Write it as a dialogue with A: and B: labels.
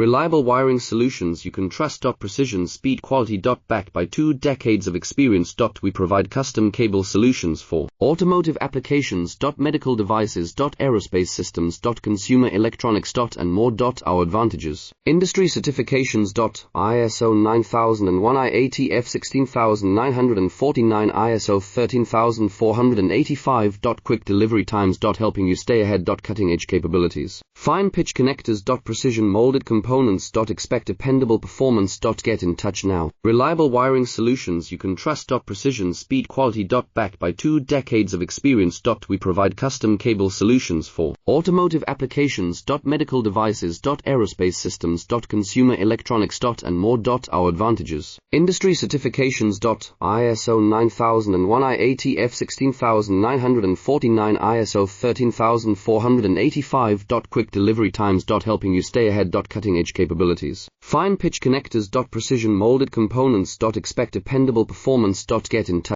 A: Reliable wiring solutions you can trust. Precision, speed, quality. Backed by 2 decades of experience. We provide custom cable solutions for automotive applications. Medical devices. Aerospace systems. Consumer electronics. And more. Our advantages: industry certifications. ISO 9001, IATF 16949, ISO 13485. Quick delivery times. Helping you stay ahead. Cutting edge capabilities. Fine pitch connectors. Precision molded components. Expect dependable performance. Get in touch now. Reliable wiring solutions you can trust. Precision, speed, quality. Backed by 2 decades of experience. We provide custom cable solutions for automotive applications. Medical devices. Aerospace systems. Consumer electronics. And more. Our advantages: industry certifications. ISO 9001, IATF 16949, ISO 13485. Quick delivery times. Helping you stay ahead. Cutting edge capabilities. Fine pitch connectors. Precision molded components. Expect dependable performance. Get in touch.